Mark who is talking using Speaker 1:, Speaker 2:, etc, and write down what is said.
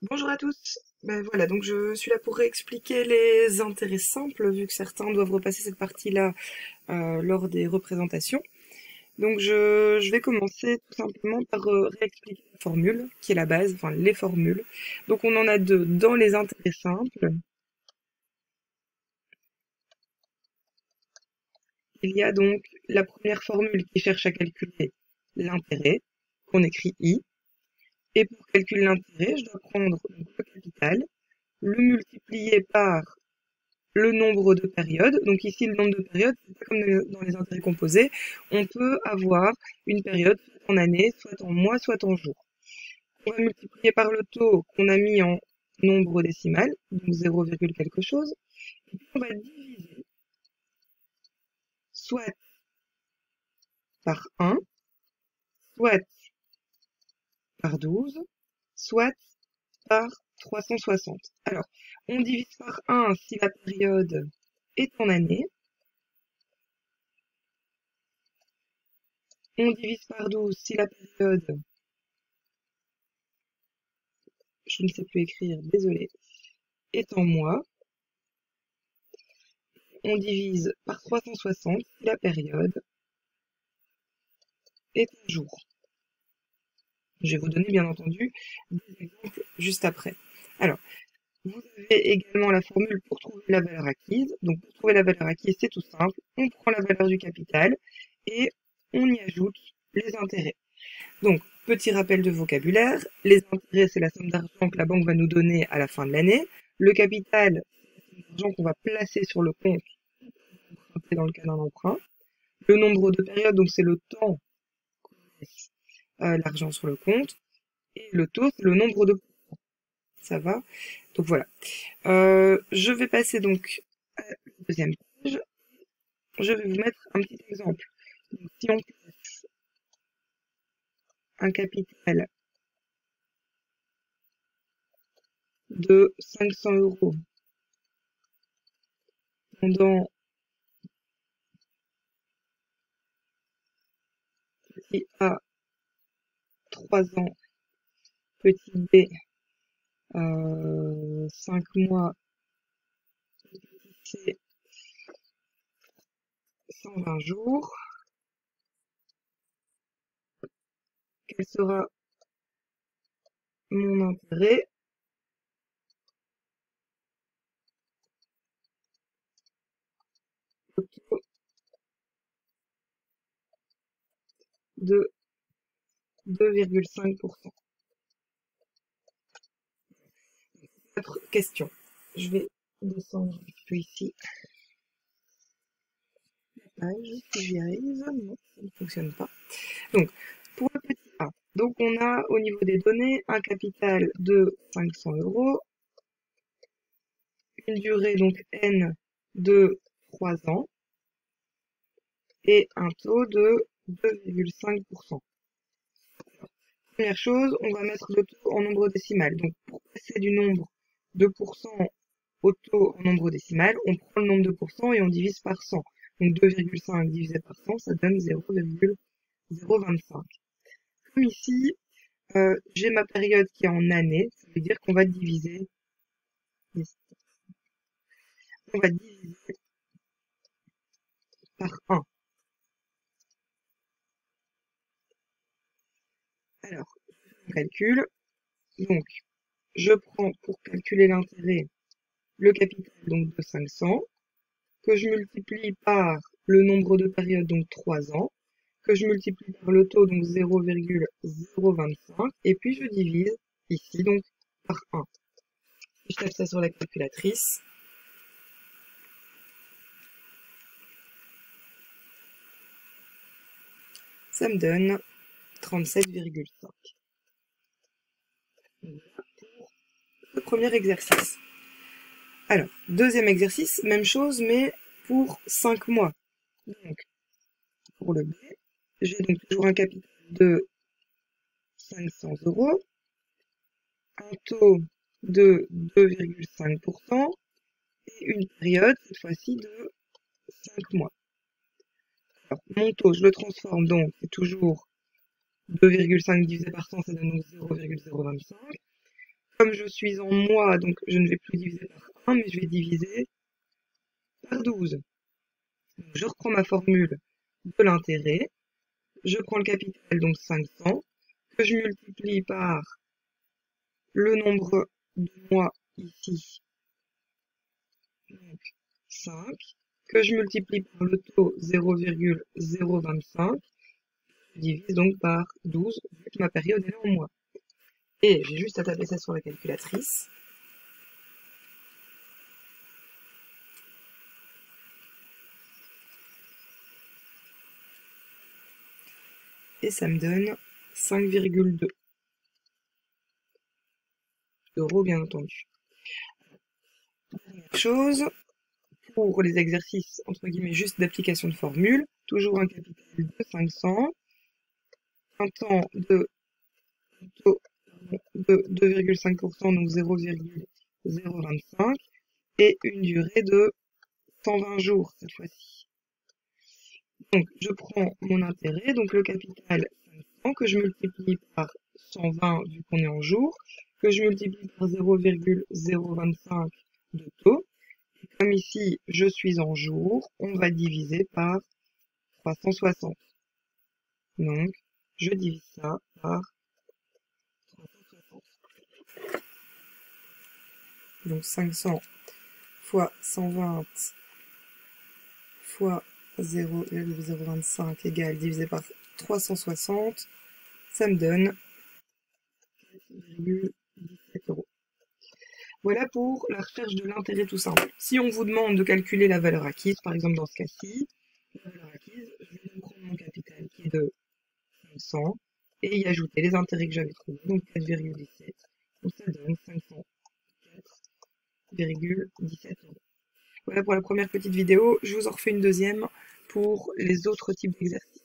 Speaker 1: Bonjour à tous. Ben voilà, donc je suis là pour réexpliquer les intérêts simples, vu que certains doivent repasser cette partie-là lors des représentations. Donc je vais commencer tout simplement par réexpliquer la formule, qui est la base, enfin les formules. Donc on en a deux dans les intérêts simples. Il y a donc la première formule qui cherche à calculer l'intérêt, qu'on écrit I. Et pour calculer l'intérêt, je dois prendre donc, le capital, le multiplier par le nombre de périodes. Donc ici, le nombre de périodes, c'est pas comme dans les intérêts composés. On peut avoir une période soit en année, soit en mois, soit en jours. On va multiplier par le taux qu'on a mis en nombre décimal, donc 0, quelque chose. Et puis on va diviser soit par 1, soit par 12, soit par 360. Alors, on divise par 1 si la période est en année. On divise par 12 si la période, je ne sais plus écrire, désolé, est en mois. On divise par 360 si la période est en jours. Je vais vous donner bien entendu des exemples juste après. Alors, vous avez également la formule pour trouver la valeur acquise. Donc pour trouver la valeur acquise, c'est tout simple. On prend la valeur du capital et on y ajoute les intérêts. Donc, petit rappel de vocabulaire, les intérêts, c'est la somme d'argent que la banque va nous donner à la fin de l'année. Le capital, c'est l'argent qu'on va placer sur le compte dans le cas d'un emprunt. Le nombre de périodes, donc c'est le temps qu'on laisse l'argent sur le compte. Et le taux, c'est le nombre de pourcents. Ça va? Donc voilà. Je vais passer donc à la deuxième page. Je vais vous mettre un petit exemple. Donc, si on place un capital de 500 euros pendant petit A 3 ans, petit B 5 mois, petit C 120 jours, quel sera mon intérêt au taux de 2,5%. Autre question. Je vais descendre un peu ici. Si j'y arrive, non, ça ne fonctionne pas. Donc, pour le petit A, donc on a au niveau des données un capital de 500 euros, une durée donc N de 3 ans et un taux de 2,5%. Première chose, on va mettre le taux en nombre décimal. Donc, pour passer du nombre de pourcents au taux en nombre décimal, on prend le nombre de pourcents et on divise par 100. Donc 2,5 divisé par 100, ça donne 0,025. Comme ici, j'ai ma période qui est en année, ça veut dire qu'on va diviser, par 1. Alors, on calcule. Donc, je prends pour calculer l'intérêt le capital donc de 500, que je multiplie par le nombre de périodes, donc 3 ans, que je multiplie par le taux, donc 0,025, et puis je divise ici, donc, par 1. Je tape ça sur la calculatrice. Ça me donne 37,5. Voilà pour le premier exercice. Alors, deuxième exercice, même chose, mais pour 5 mois. Donc, pour le B, j'ai donc toujours un capital de 500 euros, un taux de 2,5% et une période, cette fois-ci, de 5 mois. Alors, mon taux, je le transforme donc, c'est toujours 2,5 divisé par 100, ça donne 0,025. comme je suis en mois, donc je ne vais plus diviser par 1, mais je vais diviser par 12. Donc, je reprends ma formule de l'intérêt, je prends le capital, donc 500, que je multiplie par le nombre de mois ici, donc 5, que je multiplie par le taux 0,025, je divise donc par 12, vu que ma période est là en mois. Et j'ai juste à taper ça sur la calculatrice. Et ça me donne 5,2 euros, bien entendu. Dernière chose, pour les exercices, entre guillemets, juste d'application de formule, toujours un capital de 500, un temps de 2,5%, donc 0,025, et une durée de 120 jours cette fois-ci. Donc je prends mon intérêt, donc le capital 500, que je multiplie par 120 vu qu'on est en jours, que je multiplie par 0,025 de taux. Et comme ici je suis en jours, on va diviser par 360. Donc je divise ça par 360. Donc 500 fois 120 fois 0,025 égale divisé par 360, ça me donne 4,17 euros. Voilà pour la recherche de l'intérêt tout simple. Si on vous demande de calculer la valeur acquise, par exemple dans ce cas-ci, la valeur acquise, je vais donc prendre mon capital qui est de 500 et y ajouter les intérêts que j'avais trouvés, donc 4,17. Donc ça donne 504,17 euros. Voilà pour la première petite vidéo. Je vous en refais une deuxième pour les autres types d'exercices.